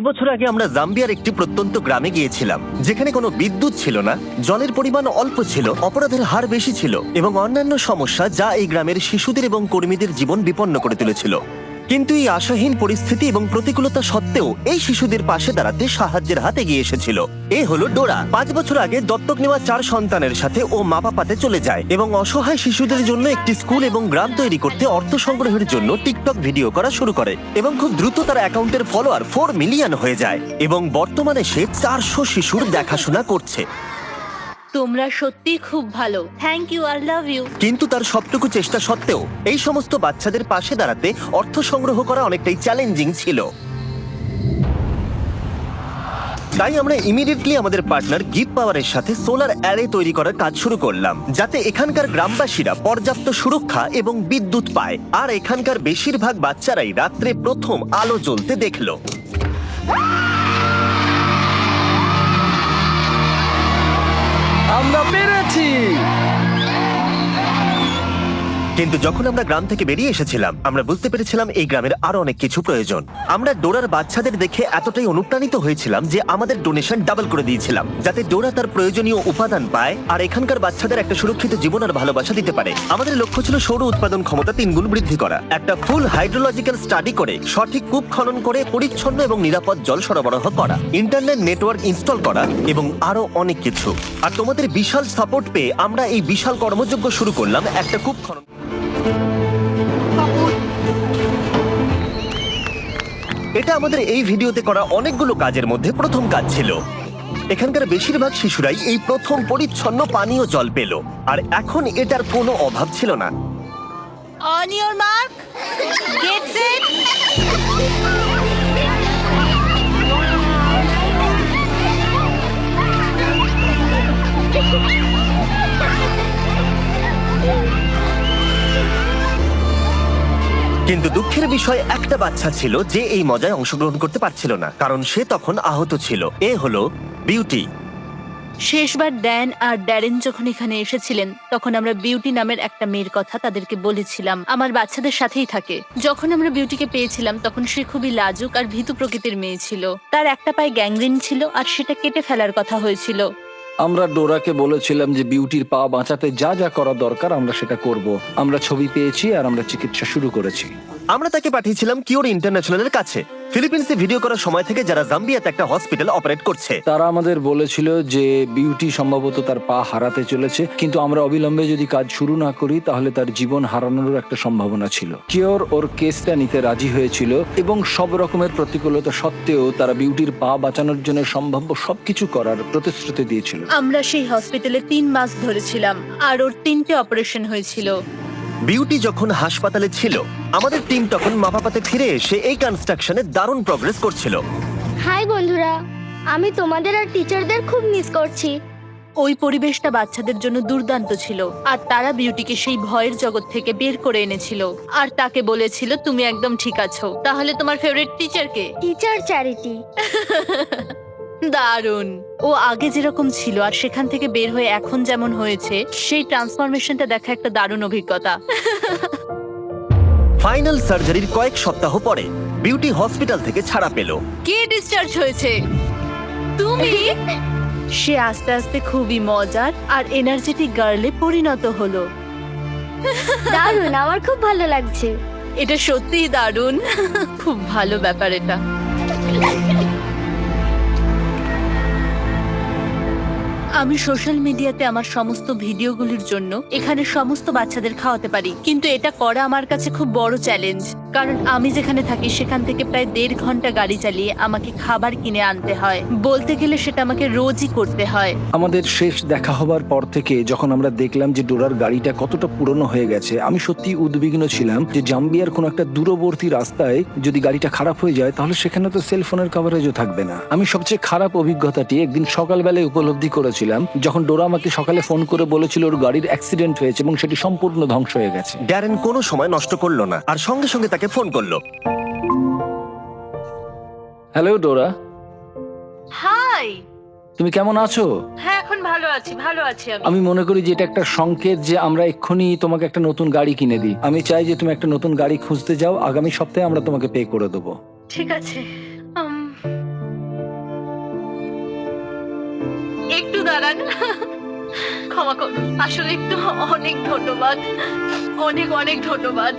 বছর আগে আমরা জাম্বিয়ার একটি প্রত্যন্ত গ্রামে গিয়েছিলাম, যেখানে কোনো বিদ্যুৎ ছিল না, জলের পরিমাণ অল্প ছিল, অপরাধের হার বেশি ছিল এবং অন্যান্য সমস্যা যা এই গ্রামের শিশুদের এবং কর্মীদের জীবন বিপন্ন করে তুলেছিল। কিন্তু এই আশাহীন পরিস্থিতি এবং প্রতিকূলতা সত্ত্বেও এই শিশুদের পাশে দাঁড়াতে সাহায্যের হাত এগিয়ে এসেছিল। এ হলো ডোরা। 5 বছর আগে দত্তক নেওয়া 4 সন্তানের সাথে ও মা বাবাতে চলে যায় এবং অসহায় শিশুদের জন্য একটি স্কুল এবং গ্রাম তৈরি করতে অর্থ সংগ্রহের জন্য টিকটক ভিডিও করা শুরু করে এবং খুব দ্রুত তার অ্যাকাউন্টের ফলোয়ার 4 মিলিয়ন হয়ে যায় এবং বর্তমানে সে 400 শিশুর দেখাশোনা করছে। তোমরা সত্যি খুব ভালো। Thank you, I love you. কিন্তু তার সবটুকু চেষ্টা সত্ত্বেও এই সমস্ত বাচ্চাদের পাশে দাঁড়াতে অর্থ সংগ্রহ করা অনেকটাই চ্যালেঞ্জিং ছিল। তাই আমরা ইমিডিয়েটলি আমাদের পার্টনার গিভ পাওয়ারের সাথে সোলার অ্যারে তৈরি করার কাজ শুরু করলাম, যাতে এখানকার গ্রামবাসীরা পর্যাপ্ত সুরক্ষা এবং বিদ্যুৎ পায়। আর এখানকার বেশিরভাগ বাচ্চারাই রাত্রে প্রথম আলো জ্বলতে দেখলো। আমরা পেরেছি। কিন্তু যখন আমরা গ্রাম থেকে বেরিয়ে এসেছিলাম, আমরা বুঝতে পেরেছিলাম এই গ্রামের আরো অনেক কিছু প্রয়োজন। আমরা ডোরার বাচ্চাদের দেখে এতটাই অনুপ্রাণিত হয়েছিলাম যে আমাদের ডোনেশন ডাবল করে দিয়েছিলাম, যাতে ডোরা তার প্রয়োজনীয় উপাদান পায় আর এখানকার বাচ্চাদের একটা সুরক্ষিত জীবন আর ভালোবাসা দিতে পারে। আমাদের লক্ষ্য ছিল সৌর উৎপাদন ক্ষমতা 3 গুণ বৃদ্ধি করা, একটা ফুল হাইড্রোলজিক্যাল স্টাডি করে সঠিক কূপ খনন করে পরিচ্ছন্ন এবং নিরাপদ জল সরবরাহ করা, ইন্টারনেট নেটওয়ার্ক ইনস্টল করা এবং আরো অনেক কিছু। আর তোমাদের বিশাল সাপোর্ট পেয়ে আমরা এই বিশাল কর্মযজ্ঞ শুরু করলাম, একটা কূপ খনন। এটা আমাদের এই ভিডিওতে করা অনেকগুলো কাজের মধ্যে প্রথম কাজ ছিল। এখানকার বেশিরভাগ শিশুরাই এই প্রথম পরিচ্ছন্ন পানীয় জল পেল, আর এখন এটার কোনো অভাব ছিল না। On your mark, get set. কিন্তু দুঃখের বিষয় একটা বাচ্চা ছিল যে এই মজায় অংশগ্রহণ করতে পারছিল না, কারণ সে তখন আহত ছিল। এ হলো বিউটি। শেষবার ড্যান আর ড্যারেন যখন এখানে এসেছিলেন, তখন আমরা বিউটি নামের একটা মেয়ের কথা তাদেরকে বলেছিলাম। আমার বাচ্চাদের সাথেই থাকে। যখন আমরা বিউটিকে পেয়েছিলাম, তখন সে খুবই লাজুক আর ভীতু প্রকৃতির মেয়ে ছিল। তার একটা পায়ে গ্যাংগ্রিন ছিল আর সেটা কেটে ফেলার কথা হয়েছিল। আমরা ডোরাকে বলেছিলাম যে বিউটির পা বাঁচাতে যা যা করা দরকার আমরা সেটা করব। আমরা ছবি পেয়েছি আর আমরা চিকিৎসা শুরু করেছি। আমরা তাকে পাঠিয়েছিলাম কিওর ইন্টারন্যাশনালের কাছে, ফিলিপিন্সে ভিডিও করার সময় থেকে, যারা জাম্বিয়াতে একটা হসপিটাল অপারেট করছে। তারা আমাদের বলেছিল যে বিউটি সম্ভবত তার পা হারাতে চলেছে, কিন্তু আমরা অবিলম্বে যদি কাজ শুরু না করি তাহলে তার জীবন হারানোর একটা সম্ভাবনা ছিল। কিওর ওর কেসটা নিতে রাজি হয়েছিল এবং সব রকমের প্রতিকূলতা সত্ত্বেও তারা বিউটির পা বাঁচানোর জন্য সম্ভাব্য সবকিছু করার প্রতিশ্রুতি দিয়েছিল। আমরা সেই হসপিটালে 3 মাস ধরেছিলাম আর ওর 3টে অপারেশন হয়েছিল। বিউটি যখন হাসপাতালে ছিল, আমাদের টিম তখন মাপাপাতে ফিরে এসে এই কনস্ট্রাকশনে দারুণ প্রগ্রেস করছিল। হাই বন্ধুরা, আমি তোমাদের আর টিচারদের খুব মিস করছি। ওই পরিবেশটা বাচ্চাদের জন্য দুর্দান্ত ছিল আর তারা বিউটিকে সেই ভয়ের জগৎ থেকে বের করে এনেছিল আর তাকে বলেছিল তুমি একদম ঠিক আছো। তাহলে তোমার ফেভারিট টিচার কে? Teacher charity. দারুণ। ও আগে যেরকম ছিল আর সেখান থেকে বের হয়ে এখন যেমন হয়েছে, সেই ট্রান্সফরমেশনটা দেখা একটা দারুণ অভিজ্ঞতা। ফাইনাল সার্জারির কয়েক সপ্তাহ পরে বিউটি হসপিটাল থেকে ছাড়া পেল। কে ডিসচার্জ হয়েছে? তুমি। সে আস্তে আস্তে খুবই মজার আর এনার্জেটিক গার্লে পরিণত হলো। দারুণ, আমার খুব ভালো লাগছে। এটা সত্যিই দারুণ। খুব ভালো ব্যাপার এটা। আমি সোশ্যাল মিডিয়াতে আমার সমস্ত ভিডিওগুলির জন্য এখানে সমস্ত বাচ্চাদের খাওয়াতে পারি, কিন্তু এটা করা আমার কাছে খুব বড় চ্যালেঞ্জ, কারণ আমি যেখানে থাকি সেখান থেকে প্রায় 1.5 ঘন্টা গাড়ি চালিয়ে আমাকে খাবার কিনে আনতে হয়। বলতে গেলে সেটা আমাকে রোজই করতে হয়। আমাদের শেষ দেখা হবার পর থেকে যখন আমরা দেখলাম যে ডোরার গাড়িটা কতটা পুরনো হয়ে গেছে, আমি সত্যি উদ্বিগ্ন ছিলাম যে জাম্বিয়ার কোনো একটা দূরবর্তী রাস্তায় যদি গাড়িটা খারাপ হয়ে যায় তাহলে সেখানে তো সেলফোনের কভারেজও থাকবে না। আমি সবচেয়ে খারাপ অভিজ্ঞতাটি একদিন সকালবেলায় উপলব্ধি করেছিলাম, যখন ডোরা আমাকে সকালে ফোন করে বলেছিল ওর গাড়ির অ্যাক্সিডেন্ট হয়েছে এবং সেটি সম্পূর্ণ ধ্বংস হয়ে গেছে। ড্যারেন কোনো সময় নষ্ট করলো না আর সঙ্গে সঙ্গে তাকে ফোন করলো। হ্যালো ডোরা, হাই। তুমি কেমন আছো? হ্যাঁ, এখন ভালো আছি, ভালো আছি আমি। আমি মনে করি যে এটা একটা সংকেত যে আমরা এক্ষুনি তোমাকে একটা নতুন গাড়ি কিনে দিই। আমি চাই যে তুমি একটা নতুন গাড়ি খুঁজতে যাও, আগামী সপ্তাহে আমরা তোমাকে পে করে দেবো। ঠিক আছে। দাঁড়ান। ক্ষমা করুন, আসলে একটু অনেক ধন্যবাদ, অনেক অনেক ধন্যবাদ।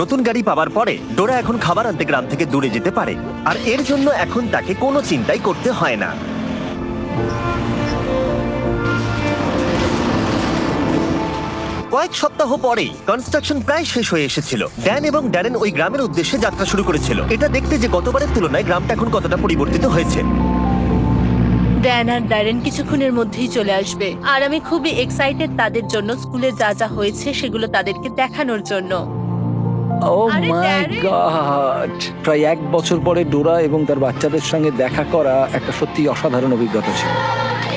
নতুন গাড়ি পাওয়ার পরে ডোরা এখন খাবার আনতে গ্রাম থেকে দূরে যেতে পারে, আর এর জন্য এখন তাকে কোনো চিন্তাই করতে হয় না। কয়েক সপ্তাহ পরেই কনস্ট্রাকশন প্রায় শেষ হয়ে এসেছিল। ড্যান এবং ড্যারেন ওই গ্রামের উদ্দেশ্যে যাত্রা শুরু করেছিল, এটা দেখতে যে গতবারের তুলনায় গ্রামটা এখন কতটা পরিবর্তিত হয়েছে। ড্যান আর ড্যারেন কিছুক্ষণের মধ্যেই চলে আসবে, আর আমি খুবই এক্সাইটেড তাদের জন্য, স্কুলে যা যা হয়েছে সেগুলো তাদেরকে দেখানোর জন্য। ও আরে মাই ড্যারেন! গড, প্রায় 1 বছর পরে ডোরা এবং তার বাচ্চাদের সঙ্গে দেখা করা একটা সত্যি অসাধারণ অভিজ্ঞতা ছিল।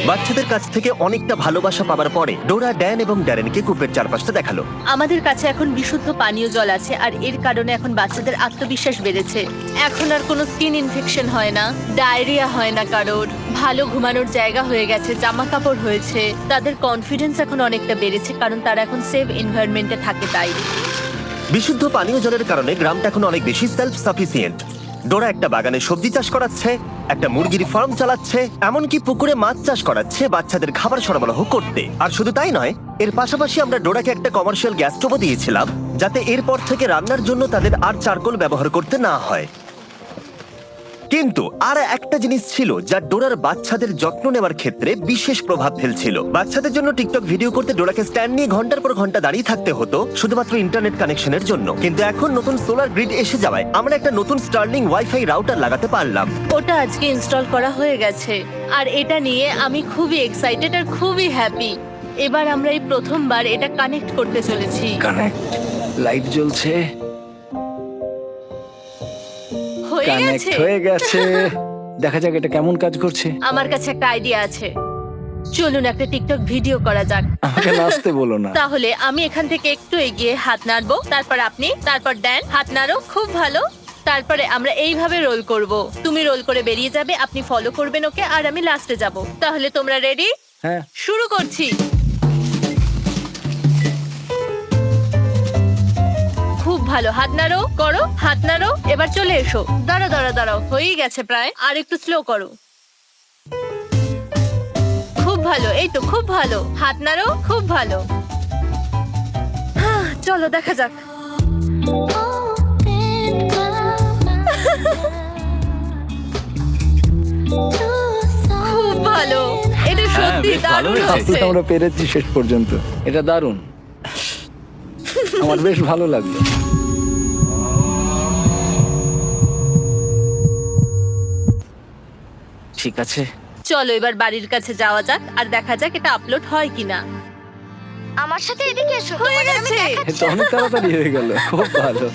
বাচ্চাদের কাছ থেকে অনেকটা ভালোবাসা পাওয়ার পরে ডোরা ড্যান এবং ড্যারেনকে কূপের চারপাশটা দেখালো। আমাদের কাছে এখন বিশুদ্ধ পানীয় জল আছে, আর এর কারণে এখন বাচ্চাদের আত্মবিশ্বাস বেড়েছে। এখন আর কোনো স্কিন ইনফেকশন হয় না, ডায়রিয়া হয় না কারোর, ভালো ঘুমানোর জায়গা হয়ে গেছে, জামা কাপড় হয়েছে, তাদের কনফিডেন্স এখন অনেকটা বেড়েছে, কারণ তারা এখন সেফ এনভায়রনমেন্টে থাকে তাই। বিশুদ্ধ পানীয় জলের কারণে গ্রামটা এখন অনেক বেশি সেলফ সাফিসিয়েন্ট। ডোরা একটা বাগানে সবজি চাষ করাচ্ছে, একটা মুরগির ফার্ম চালাচ্ছে, এমনকি পুকুরে মাছ চাষ করাচ্ছে বাচ্চাদের খাবার সরবরাহ করতে। আর শুধু তাই নয়, এর পাশাপাশি আমরা ডোরাকে একটা কমার্শিয়াল গ্যাস স্টোভও দিয়েছিলাম, যাতে এরপর থেকে রান্নার জন্য তাদের আর চারকোল ব্যবহার করতে না হয়। কিন্তু আর একটা জিনিস ছিল যা ডোরার বাচ্চাদের যত্ন নেওয়ার ক্ষেত্রে বিশেষ প্রভাব ফেলছিল। বাচ্চাদের জন্য টিকটক ভিডিও করতে ডোরাকে স্ট্যান্ড নিয়ে ঘন্টার পর ঘন্টা দাঁড়িয়ে থাকতে হতো শুধুমাত্র ইন্টারনেট কানেকশনের জন্য। কিন্তু এখন নতুন সোলার গ্রিড এসে যাওয়ায় আমরা একটা নতুন স্টার্লিং ওয়াইফাই রাউটার লাগাতে পারলাম। ওটা আজকে ইনস্টল করা হয়ে গেছে, আর এটা নিয়ে আমি খুবই এক্সাইটেড আর খুবই হ্যাপি। এবার আমরা এই প্রথমবার এটা কানেক্ট করতে চলেছি। কানেক্ট, লাইট জ্বলছে, হয়ে কানেক্ট গেছে। হয়ে গেছে। দেখা যাক এটা কেমন কাজ করছে। আমার কাছে একটা আইডিয়া আছে, চলুন একটা টিকটক ভিডিও করা যাক। আমাকে নাচতে বলো না। তাহলে আমি এখান থেকে একটু এগিয়ে হাত নাড়বো, তারপর আপনি, তারপর ড্যান হাত নাড়ো, খুব ভালো। তারপরে আমরা এইভাবে রোল করব, তুমি রোল করে বেরিয়ে যাবে, আপনি ফলো করবেন ওকে, আর আমি লাস্টে যাব। তাহলে তোমরা রেডি? হ্যাঁ, শুরু করছি। খুব ভালো, হাত নাড়ো, করো, হাত নাড়ো। এবার চলে এসো, দাঁড়াও দাঁড়াও দাঁড়াও, হয়েই গেছে প্রায়, আর একটু স্লো করো। খুব ভালো, এই তো খুব ভালো, হাত নাড়ো, খুব ভালো। চলো দেখা যাক। খুব ভালো, এটা সত্যি বেশ ভালো দারুণ হয়েছে। হয়েছে। আমরা পেরেছি শেষ পর্যন্ত। এটা দারুণ, আমার বেশ ভালো লাগলো। ঠিক আছে। চলো এবার বাড়ির কাছে যাওয়া যাক আর দেখা যাক এটা আপলোড হয় কিনা। আমার সাথে এদিকে এসো, হয়ে তোমাদের আমি গেছে। দেখাচ্ছি। এটা অনেক তাড়াতাড়ি হয়ে গেল, খুব ভালো।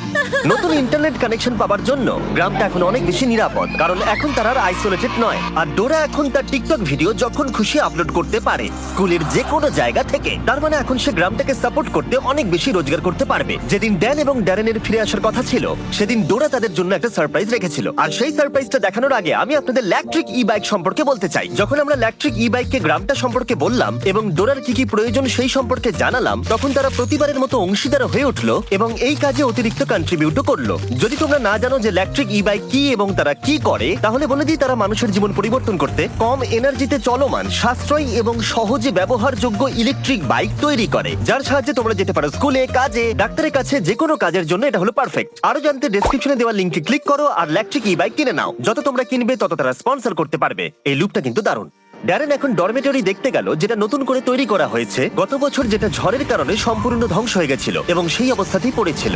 নতুন ইন্টারনেট কানেকশন পাওয়ার জন্য গ্রামটা এখন অনেক বেশি নিরাপদ, কারণ এখন তারা আর আইসোলেটেড নয়। আর ডোরা এখন তার টিকটক ভিডিও যখন খুশি আপলোড করতে পারে, স্কুলের যে কোনো জায়গা থেকে। তার মানে এখন সে গ্রামটাকে সাপোর্ট করতে অনেক বেশি রোজগার করতে পারবে। যেদিন ড্যান এবং ড্যারেনের ফিরে আসার কথা ছিল, সেদিন ডোরা তাদের জন্য একটা সারপ্রাইজ রেখেছিল। আর সেই সারপ্রাইজটা দেখানোর আগে আমি আপনাদের ইলেকট্রিক ই বাইক সম্পর্কে বলতে চাই। যখন আমরা ইলেকট্রিক ই বাইককে গ্রামটা সম্পর্কে বললাম এবং ডোরার কি কি প্রয়োজন সেই সম্পর্কে জানালাম, তখন তারা প্রতিবারের মতো অংশীদার হয়ে উঠলো এবং এই কাজে অতিরিক্ত কন্ট্রিবিউটও করলো। যদি তোমরা না জানো যে ইলেকট্রিক ই বাইক কি এবং তারা কি করে, তাহলে বলে দিই, তারা মানুষের জীবন পরিবর্তন করতে কম এনার্জিতে চলমান, সাশ্রয়ী এবং সহজে ব্যবহারযোগ্য ইলেকট্রিক বাইক তৈরি করে, যার সাহায্যে তোমরা যেতে পারো স্কুলে, কাজে, ডাক্তারের কাছে, যে কোনো কাজের জন্য এটা হলো পারফেক্ট। আরো জানতে ডেসক্রিপশনে দেওয়া লিংকে ক্লিক করো আর ইলেকট্রিক ই বাইক কিনে নাও। যত তোমরা কিনবে তত তারা স্পন্সর করতে পারবে। এই লুপটা কিন্তু দারুণ। ড্যারেন এখন ডরমেটরি দেখতে গেল, যেটা নতুন করে তৈরি করা হয়েছে গত বছর, যেটা ঝড়ের কারণে সম্পূর্ণ ধ্বংস হয়ে গেছিল এবং সেই অবস্থাতেই পড়েছিল।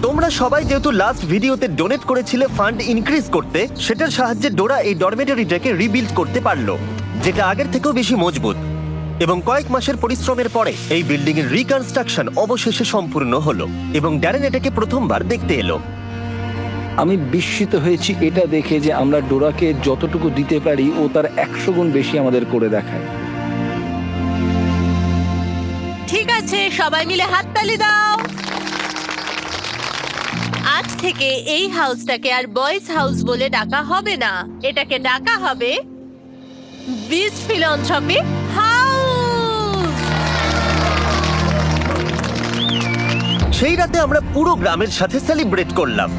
তোমরা সবাই যেহেতু লাস্ট ভিডিওতে ডোনেট করেছিলে ফান্ড ইনক্রিজ করতে, সেটার সাহায্যে ডোরা এই ডরমেটরিটাকে রিবিল্ড করতে পারলো, যেটা আগের থেকেও বেশি মজবুত। এবং কয়েক মাসের পরিশ্রমের পরে এই বিল্ডিং এর রিকনস্ট্রাকশন অবশেষে সম্পূর্ণ হলো এবং ড্যারেন এটাকে প্রথমবার দেখতে এলো। আমি বিস্মিত হয়েছি এটা দেখে যে আমরা ডোরাকে যতটুকু দিতে পারি ও তার 100 গুণ বেশি আমাদের করে দেখায়। ঠিক আছে, সবাই মিলে হাততালি দাও। আজ থেকে এই হাউসটাকে আর বয়েজ হাউস বলে ডাকা হবে না, এটাকে ডাকা হবে বিচ ফিলান্থ্রপি হাউস। সেই রাতে আমরা পুরো গ্রামের সাথে সেলিব্রেট করলাম।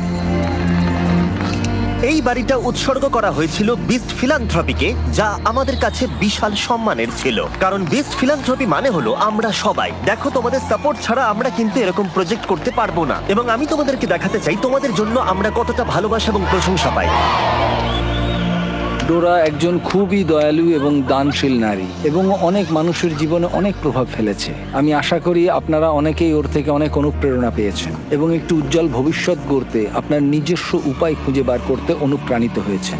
এই বাড়িটা উৎসর্গ করা হয়েছিল বিস্ট ফিলান্থ্রপিকে, যা আমাদের কাছে বিশাল সম্মানের ছিল, কারণ বিস্ট ফিলান্থ্রপি মানে হলো আমরা সবাই। দেখো, তোমাদের সাপোর্ট ছাড়া আমরা কিন্তু এরকম প্রজেক্ট করতে পারবো না, এবং আমি তোমাদেরকে দেখাতে চাই তোমাদের জন্য আমরা কতটা ভালোবাসা এবং প্রশংসা পাই। ডোরা একজন খুবই দয়ালু এবং দানশীল নারী এবং অনেক মানুষের জীবনে অনেক প্রভাব ফেলেছে। আমি আশা করি আপনারা অনেকেই ওর থেকে অনেক অনুপ্রেরণা পেয়েছেন এবং একটু উজ্জ্বল ভবিষ্যৎ গড়তে আপনার নিজস্ব উপায় খুঁজে বার করতে অনুপ্রাণিত হয়েছেন।